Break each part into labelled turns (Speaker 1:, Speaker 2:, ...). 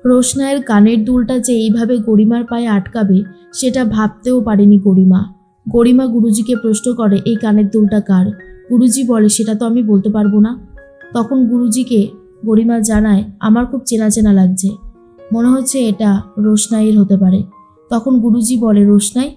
Speaker 1: রোশনাইয়ের কানের দুলটা যে এইভাবে গরিমার পায়ে আটকাবে সেটা ভাবতেও পারেনি গরিমা। গরিমা গুরুজিকে প্রশ্ন করে, এই কানের দুলটা কার? গুরুজি বলে, সেটা তো আমি বলতে পারবো না। তখন গুরুজিকে গরিমা জানায়, আমার খুব চেনা চেনা লাগছে, মনে হচ্ছে এটা রোশনাইয়ের হতে পারে। তখন গুরুজি বলে, রোশনাই?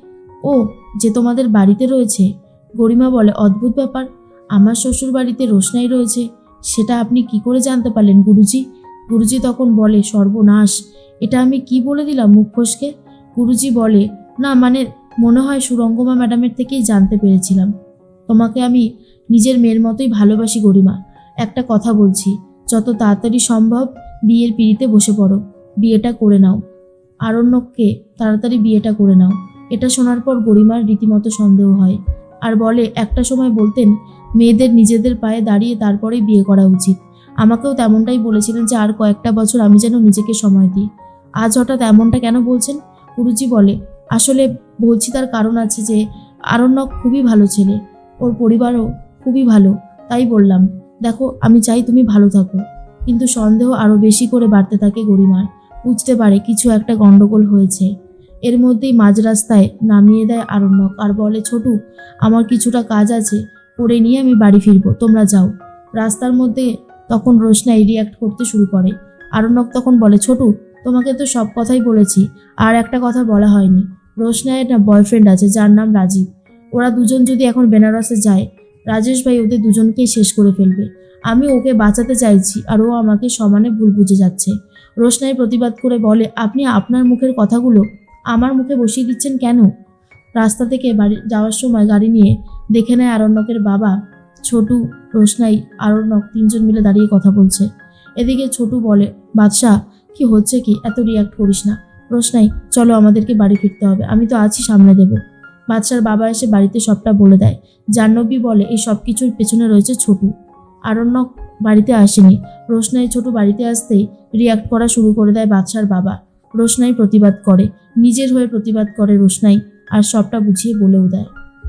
Speaker 1: ও, যে তোমাদের বাড়িতে রয়েছে? গরিমা বলে, অদ্ভুত ব্যাপার, আমার শ্বশুর বাড়িতে রোশনাই রয়েছে, সেটা আপনি কি করে জানতে পারলেন গুরুজি? গুরুজি তখন বলে, সর্বনাশ, এটা আমি কি বলে দিলাম মুখ ফসকে। গুরুজি বলে, না মানে মনে হয় সুরঙ্গমা ম্যাডামের থেকেই জানতে পেরেছিলাম। তোমাকে আমি নিজের মেয়ের মতোই ভালোবাসি গরিমা। একটা কথা বলছি, যত তাড়াতাড়ি সম্ভব বিয়ের পিঁড়িতে বসে পড়ো, বিয়েটা করে নাও। আরণ্যককে তাড়াতাড়ি বিয়েটা করে নাও। এটা শোনার পর গরিমার রীতিমতো সন্দেহ হয় আর বলে, একটা সময় বলতেন মেয়েদের নিজেদের পায়ে দাঁড়িয়ে তারপরেই বিয়ে করা উচিত। আমাকেও তেমনটাই বলেছিলেন যে আর কয়েকটা বছর আমি যেন নিজেকে সময় দিই। আজ হঠাৎ এমনটা কেন বলছেন? গুরুজি বলে, আসলে বলছি তার কারণ আছে যে আরণ্যক খুবই ভালো ছেলে, ওর পরিবারও খুবই ভালো, তাই বললাম। দেখো, আমি চাই তুমি ভালো থাকো। কিন্তু সন্দেহ আরও বেশি করে বাড়তে থাকে গরিমার। বুঝতে পারে কিছু একটা গন্ডগোল হয়েছে। এর মধ্যেই মাঝ রাস্তায় নামিয়ে দেয় আরণ্যক আর বলে, ছোটু, আমার কিছুটা কাজ আছে, করে নিয়ে আমি বাড়ি ফিরবো, তোমরা যাও। রাস্তার মধ্যে তখন রোশনাই রিয়াক্ট করতে শুরু করে। আরণ্যক তখন বলে, ছোটু, তোমাকে তো সব কথাই বলেছি, আর একটা কথা বলা হয়নি। রোশনাইয়ের না বয়ফ্রেন্ড আছে যার নাম রাজীব। ওরা দুজন যদি এখন বেনারসে যায়, রাজেশ ভাই ওদের দুজনকেই শেষ করে ফেলবে। আমি ওকে বাঁচাতে চাইছি আর ও আমাকে সমানে ভুল বুঝে যাচ্ছে। রোশনাই প্রতিবাদ করে বলে, আপনি আপনার মুখের কথাগুলো আমার মুখে বসিয়ে দিচ্ছেন কেন? রাস্তা থেকে বাড়ি যাওয়ার সময় গাড়ি নিয়ে দেখে নেয় আরণ্যকের বাবা, ছোটু, রোশনাই, আরণ্যক তিনজন মিলে দাঁড়িয়ে কথা বলছে। এদিকে ছোটু বলে, বাদশা, কি হচ্ছে কি, এত রিয়াক্ট করিস না। রোশনাই, চলো, আমাদেরকে বাড়ি ফিরতে হবে, আমি তো আছি, সামনে দেব। বাদশার বাবা এসে বাড়িতে সবটা বলে দেয়। জাহ্নবী বলে, এই সব কিছুর পেছনে রয়েছে ছোটু। আরণ্যক বাড়িতে আসেনি। রোশনাই ছোটু বাড়িতে আসতেই রিয়াক্ট করা শুরু করে দেয় বাদশার বাবা। রোশনাই প্রতিবাদ করে, নিজের হয়ে প্রতিবাদ করে রোশনাই, আর সবটা বুঝিয়ে বলেও দেয়।